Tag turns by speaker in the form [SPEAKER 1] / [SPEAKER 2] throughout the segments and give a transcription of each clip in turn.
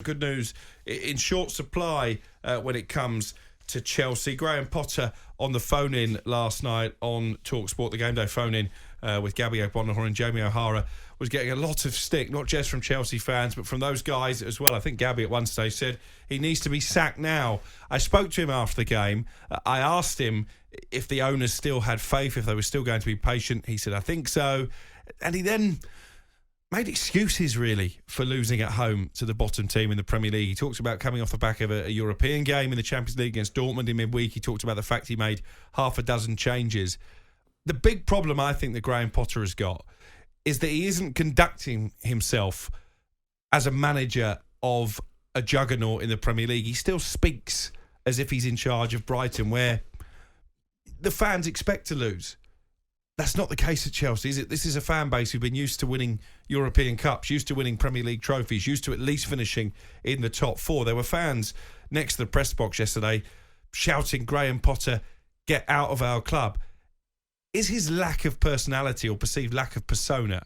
[SPEAKER 1] Good news in short supply when it comes to Chelsea. Graham Potter on the phone-in last night on talkSPORT, the game day phone-in with Gabby O'Bonahor and Jamie O'Hara, was getting a lot of stick, not just from Chelsea fans, but from those guys as well. I think Gabby at one stage said he needs to be sacked now. I spoke to him after the game. I asked him if the owners still had faith, if they were still going to be patient. He said, I think so. And he then made excuses, really, for losing at home to the bottom team in the Premier League. He talked about coming off the back of a European game in the Champions League against Dortmund in midweek. He talked about the fact he made half a dozen changes. The big problem I think that Graham Potter has got is that he isn't conducting himself as a manager of a juggernaut in the Premier League. He still speaks as if he's in charge of Brighton, where the fans expect to lose. That's not the case at Chelsea, is it? This is a fan base who've been used to winning European Cups, used to winning Premier League trophies, used to at least finishing in the top four. There were fans next to the press box yesterday shouting, Graham Potter, get out of our club. Is his lack of personality or perceived lack of persona,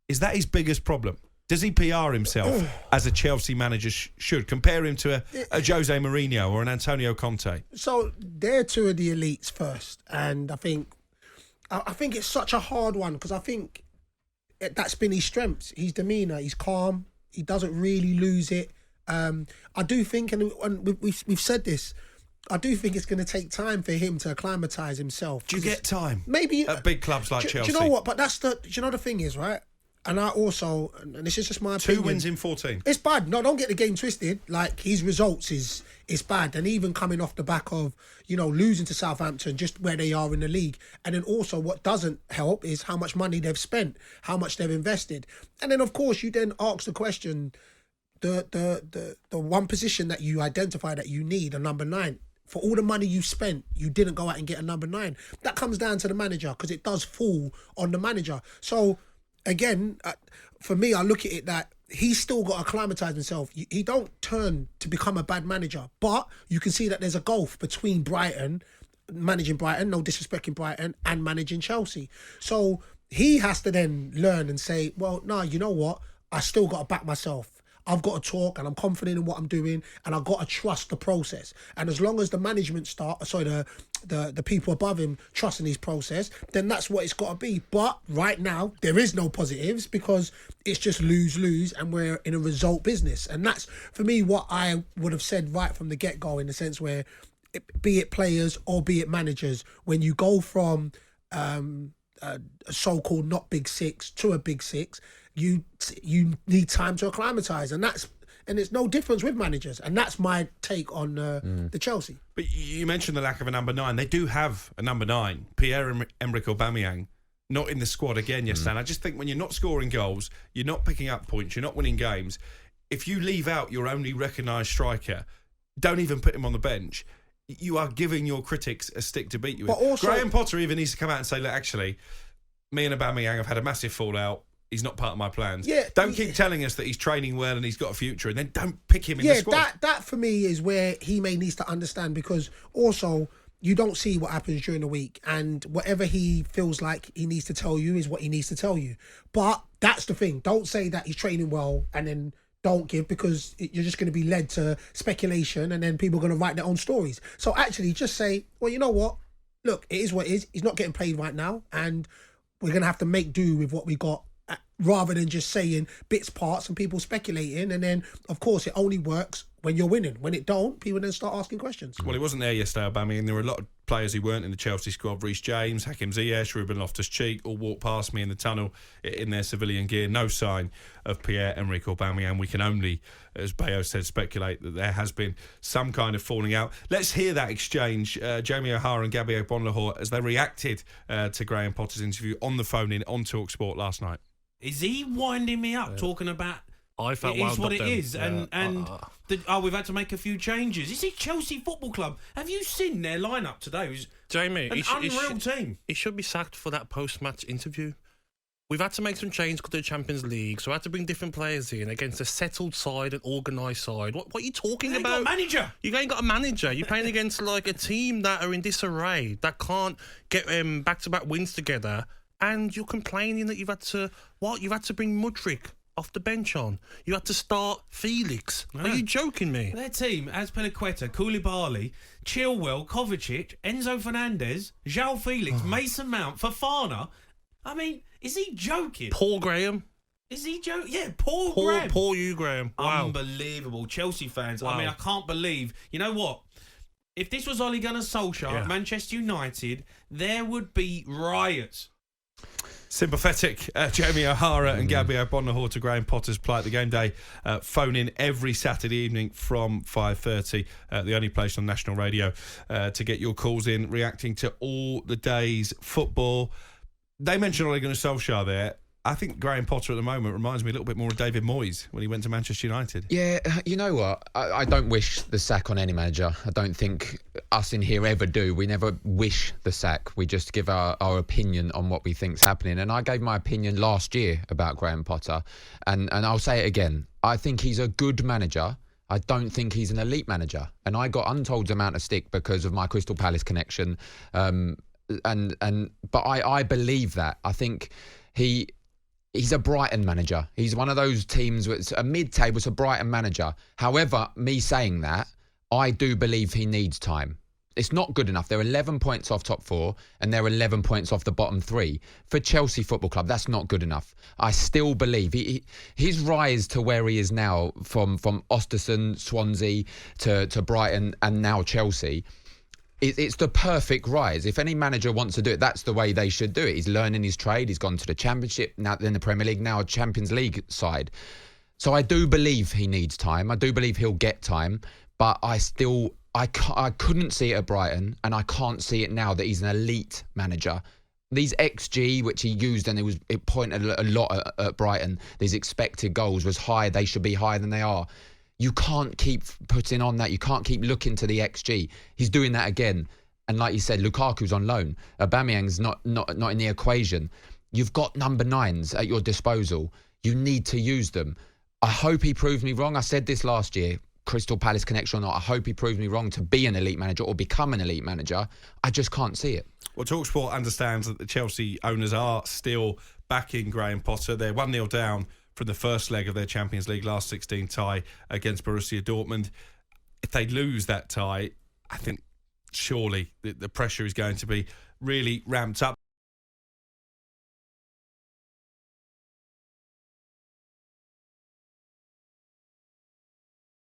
[SPEAKER 1] is that his biggest problem? Does he PR himself as a Chelsea manager should? Compare him to a Jose Mourinho or an Antonio Conte.
[SPEAKER 2] So they're two of the elites first, and I think it's such a hard one because I think that's been his strengths. His demeanour, he's calm. He doesn't really lose it. I do think, and we've said this, I do think it's going to take time for him to acclimatise himself.
[SPEAKER 1] Do you get time?
[SPEAKER 2] Maybe
[SPEAKER 1] at big clubs like Chelsea.
[SPEAKER 2] Do you know what? But the thing is, right? And I also, and this is just my opinion.
[SPEAKER 1] 2 wins in 14.
[SPEAKER 2] It's bad. No, don't get the game twisted. Like, his results is bad. And even coming off the back of, losing to Southampton, just where they are in the league. And then also what doesn't help is how much money they've spent, how much they've invested. And then, of course, you then ask the question, the one position that you identify that you need, a number 9. For all the money you spent, you didn't go out and get a number 9. That comes down to the manager because it does fall on the manager. So, again, for me, I look at it that he's still got to acclimatise himself. He don't turn to become a bad manager, but you can see that there's a gulf between managing Brighton, no disrespecting Brighton, and managing Chelsea. So he has to then learn and say, well, no, you know what? I still got to back myself. I've got to talk and I'm confident in what I'm doing and I've got to trust the process. And as long as the management the people above him trusting his process, then that's what it's got to be. But right now, there is no positives because it's just lose-lose and we're in a result business. And that's, for me, what I would have said right from the get-go, in the sense where, be it players or be it managers, when you go from a so-called not big six to a big six, you need time to acclimatise, and it's no difference with managers, and that's my take on the Chelsea.
[SPEAKER 1] But you mentioned the lack of a number 9. They do have a number 9, Pierre-Emerick Aubameyang, not in the squad again yesterday. And I just think when you're not scoring goals, you're not picking up points, you're not winning games. If you leave out your only recognised striker, don't even put him on the bench, you are giving your critics a stick to beat you with. Also, Graham Potter even needs to come out and say, look, actually, me and Aubameyang have had a massive fallout. He's not part of my plans. Yeah, don't keep telling us that he's training well and he's got a future, and then don't pick him in the squad.
[SPEAKER 2] That for me is where he may needs to understand, because also you don't see what happens during the week, and whatever he feels like he needs to tell you is what he needs to tell you. But that's the thing. Don't say that he's training well and then don't give, because you're just going to be led to speculation, and then people are going to write their own stories. So actually just say, well, you know what? Look, it is what it is. He's not getting played right now, and we're going to have to make do with what we got, rather than just saying bits, parts, and people speculating. And then, of course, it only works when you're winning. When it don't, people then start asking questions.
[SPEAKER 1] Well, he wasn't there yesterday, Aubameyang. There were a lot of players who weren't in the Chelsea squad. Reece James, Hakim Ziyech, Ruben Loftus-Cheek all walked past me in the tunnel in their civilian gear. No sign of Pierre-Emerick Aubameyang. We can only, as Bayo said, speculate that there has been some kind of falling out. Let's hear that exchange. Jamie O'Hara and Gabby O'Bonahor, as they reacted to Graham Potter's interview on the phone in on talkSPORT last night.
[SPEAKER 3] Is he winding me up, talking about
[SPEAKER 4] I felt
[SPEAKER 3] it is what it
[SPEAKER 4] then.
[SPEAKER 3] is, and we've had to make a few changes? Is it Chelsea Football Club? Have you seen their lineup today? It was
[SPEAKER 4] Jamie,
[SPEAKER 3] an unreal team.
[SPEAKER 4] He should be sacked for that post-match interview. We've had to make some changes to the Champions League, so I had to bring different players in against a settled side, an organised side. What are you talking about?
[SPEAKER 3] You ain't got a manager.
[SPEAKER 4] You ain't got a manager. You're playing against like a team that are in disarray, that can't get back-to-back wins together. And you're complaining that you've had to bring Mudryk off the bench on. You had to start Felix. Are you joking me?
[SPEAKER 3] Their team has Peliqueta, Koulibaly, Chilwell, Kovacic, Enzo Fernandez, João Felix, Mason Mount, Fofana. I mean, is he joking?
[SPEAKER 4] Paul Graham.
[SPEAKER 3] Is he joking? Yeah, Paul Graham.
[SPEAKER 4] Poor you, Graham. Wow.
[SPEAKER 3] Unbelievable. Chelsea fans.
[SPEAKER 4] Wow.
[SPEAKER 3] I mean, I can't believe. You know what? If this was Ole Gunnar Solskjaer at Manchester United, there would be riots.
[SPEAKER 1] Sympathetic Jamie O'Hara and Gabby O'Bonnell to Graham Potter's plight. The Game Day phone in every Saturday evening from 5:30. The only place on national radio to get your calls in, reacting to all the day's football. They mentioned Ole Gunnar Solskjaer there. I think Graham Potter at the moment reminds me a little bit more of David Moyes when he went to Manchester United.
[SPEAKER 5] Yeah, you know what? I don't wish the sack on any manager. I don't think us in here ever do. We never wish the sack. We just give our opinion on what we think's happening. And I gave my opinion last year about Graham Potter. And I'll say it again. I think he's a good manager. I don't think he's an elite manager. And I got untold amount of stick because of my Crystal Palace connection. But I believe that. I think he's a Brighton manager. He's one of those teams where it's a mid-table, it's a Brighton manager. However, me saying that, I do believe he needs time. It's not good enough. They're 11 points off top four and they're 11 points off the bottom three. For Chelsea Football Club, that's not good enough. I still believe his rise to where he is now from Ostersund, Swansea to Brighton and now Chelsea, it's the perfect rise. If any manager wants to do it, that's the way they should do it. He's learning his trade. He's gone to the Championship, now in the Premier League, now a Champions League side. So I do believe he needs time. I do believe he'll get time. But I couldn't see it at Brighton, and I can't see it now that he's an elite manager. These XG, which he used, and it pointed a lot at Brighton, these expected goals was high. They should be higher than they are. You can't keep putting on that. You can't keep looking to the XG. He's doing that again. And like you said, Lukaku's on loan. Aubameyang's not in the equation. You've got number 9s at your disposal. You need to use them. I hope he proves me wrong. I said this last year, Crystal Palace connection or not. I hope he proves me wrong to be an elite manager or become an elite manager. I just can't see it.
[SPEAKER 1] Well, talkSPORT understands that the Chelsea owners are still backing Graham Potter. They're 1-0 down from the first leg of their Champions League last 16 tie against Borussia Dortmund. If they lose that tie, I think surely the pressure is going to be really ramped up.